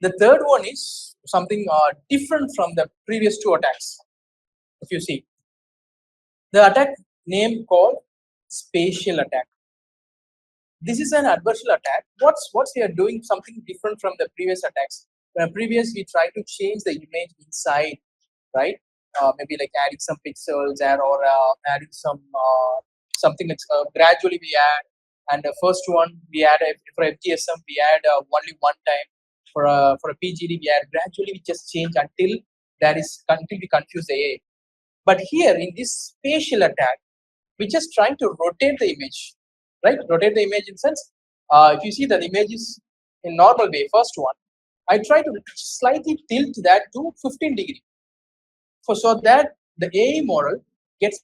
The third one is something different from the previous two attacks. If you see, the attack name called spatial attack. This is an adversarial attack. What's we are doing something different from the previous attacks. Previous we try to change the image inside, right? Maybe like adding some pixels or adding some something that's gradually we add. And the first one we add for FGSM we add only one time. For a PGD we add gradually we just change until we confuse the AI. But here in this spatial attack, we just trying to rotate the image, right? Rotate the image in sense, if you see that the image is in normal way, first one, I try to slightly tilt that to 15 degree, so that the AI model gets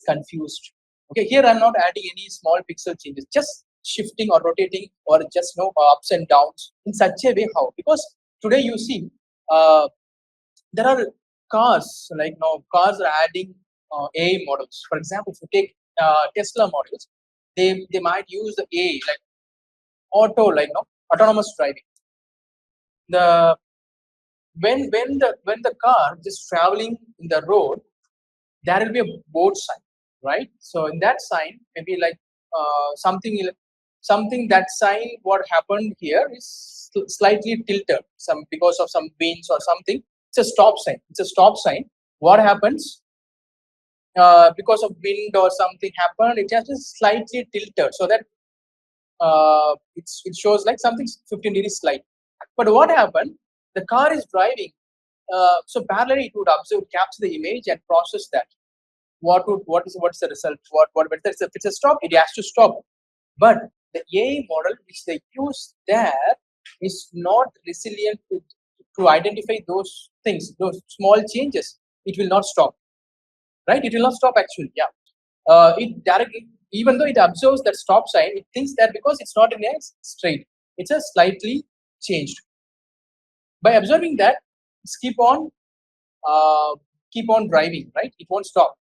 confused. Okay, here I'm not adding any small pixel changes, just shifting or rotating or just ups and downs in such a way. How? Because today you see there are cars, like now cars are adding AI models. For example, if you take Tesla models, they might use the AI like autonomous driving. When the car is traveling in the road, there will be a board sign, right? So in that sign, maybe like something that sign, what happened here is slightly tilted, because of some winds or something. It's a stop sign. It's a stop sign. What happens because of wind or something happened? It just slightly tilted, so that it shows like something 15 degrees slide. But what happened? The car is driving, so parallelly it would capture the image and process that. What's the result? If it's a stop, it has to stop. But the AI model which they use there is not resilient to identify those things, those small changes. It will not stop, right? It will not stop actually. Yeah, it directly, even though it observes that stop sign, it thinks that because it's not in a straight, it's a slightly changed. By observing that, it's keep on driving, right? It won't stop.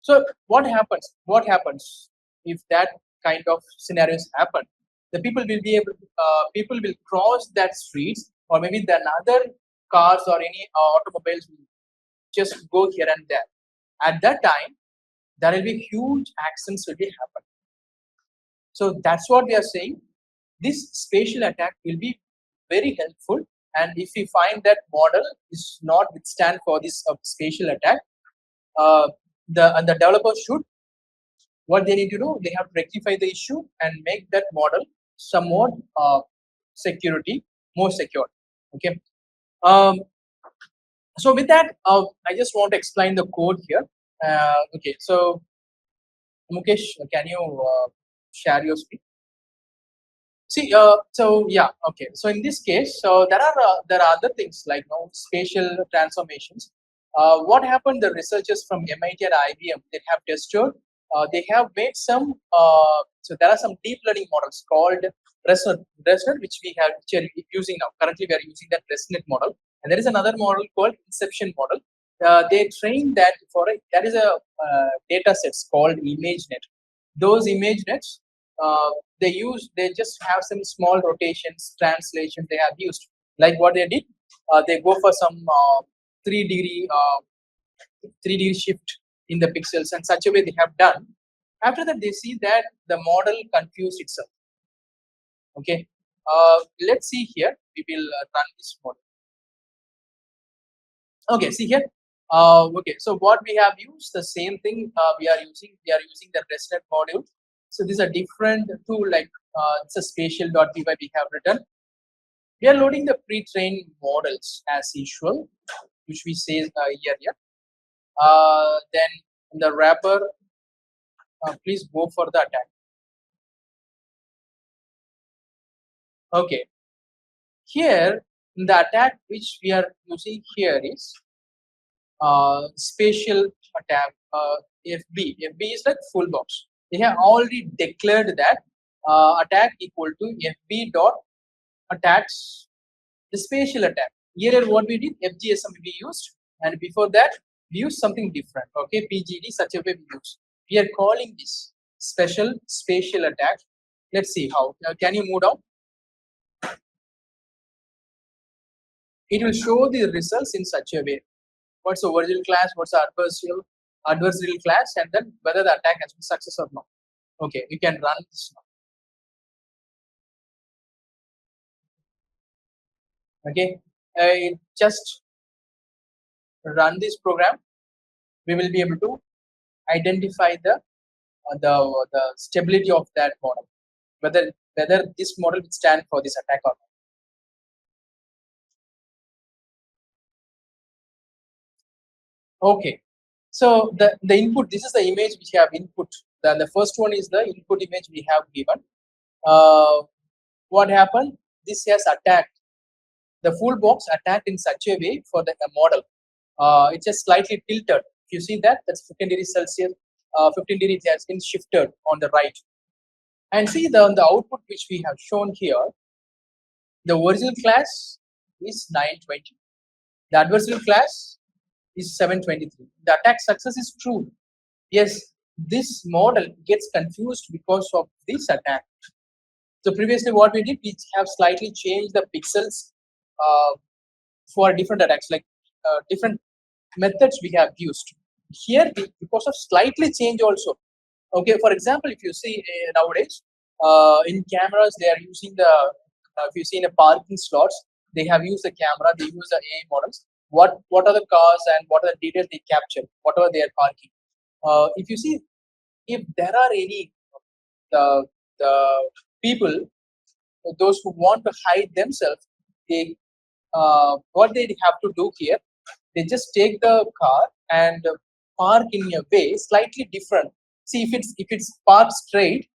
So what happens? What happens if that kind of scenarios happen? The people will be able. People will cross that streets, or maybe then other cars or any automobiles will just go here and there. At that time, there will be huge accidents will be happen. So that's what we are saying. This spatial attack will be very helpful, and if we find that model is not withstand for this spatial attack, the developer should, what they need to do, they have to rectify the issue and make that model somewhat security more secure. Okay. So with that, I just want to explain the code here. Okay, so Mukesh, can you share your screen? See, so yeah, okay. So in this case, so there are other things like spatial transformations. What happened? The researchers from MIT and IBM, they have tested. They have made some. So there are some deep learning models called ResNet, which we are using now. Currently, we are using that ResNet model, and there is another model called Inception model. They train that there is a data sets called ImageNet. Those ImageNets, they just have some small rotations, translations they have used. Like what they did, they go for some 3 degree shift in the pixels, and such a way they have done. After that, they see that the model confused itself. Okay, let's see here. We will run this model. Okay, see here. Okay, so what we have used, the same thing we are using the ResNet module. So these are different tool, like it's a spatial.py we have written. We are loading the pre-trained models as usual, which we say here. Then in the wrapper, please go for the attack. Okay, here in the attack which we are using here is spatial attack, FB. FB is like full box. They have already declared that attack equal to FB dot attacks the spatial attack. Here what we did, FGSM we used, and before that we used something different. Okay, PGD, such a way we use. We are calling this spatial attack. Let's see how. Can you move down? it will show the results in such a way. What's the original class, what's the adversarial class, and then whether the attack has been success or not. Okay, you can run this now. Okay, just run this program. We will be able to identify the stability of that model, whether this model will stand for this attack or not. Okay, so the input, this is the image which we have input. The first one is the input image we have given. What happened? This has attacked. The full box attacked in such a way for the model. It's just slightly tilted. If you see that, that's 15 degrees Celsius. 15 degrees has been shifted on the right. And see the output which we have shown here. The original class is 920. The adversarial class is 723. The attack success is true. Yes, this model gets confused because of this attack. So previously what we did, we have slightly changed the pixels for different attacks, like different methods we have used. Here, because of slightly change also. Okay, for example, if you see nowadays, in cameras, they are using the, if you see in a parking slots, they have used the camera, they use the AI models. What are the cars and what are the details they capture, whatever they are parking. If you see, if there are any, the people, those who want to hide themselves, they what they have to do here, they just take the car and park in a way slightly different. See, if it's parked straight,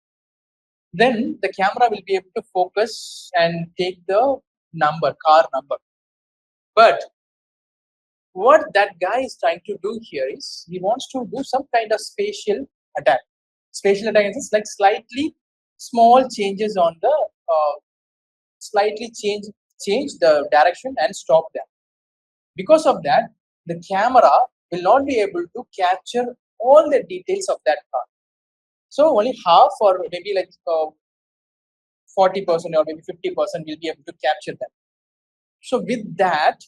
then the camera will be able to focus and take the car number. But what that guy is trying to do here is he wants to do some kind of spatial attack. Spatial attack is like slightly small changes on the slightly change the direction and stop them. Because of that, the camera will not be able to capture all the details of that car. So only half or maybe like 40% or maybe 50% will be able to capture them. So with that,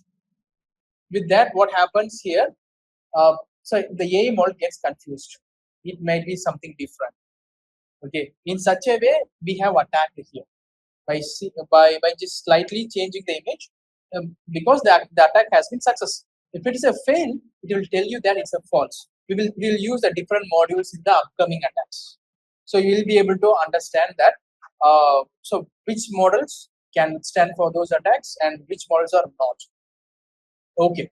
what happens here? So the AI model gets confused. It might be something different. Okay, in such a way, we have attacked here by just slightly changing the image, because the attack has been success. If it is a fail, it will tell you that it's a false. We'll use the different modules in the upcoming attacks. So you will be able to understand that. So which models can stand for those attacks and which models are not. Okay.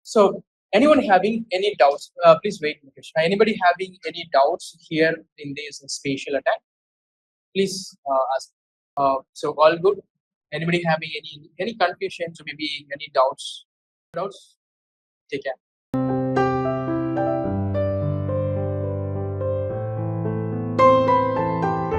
So anyone having any doubts? Please wait, Mukesh. Anybody having any doubts here in this spatial attack? Please ask. So all good. Anybody having any confusions or maybe any doubts? Take care.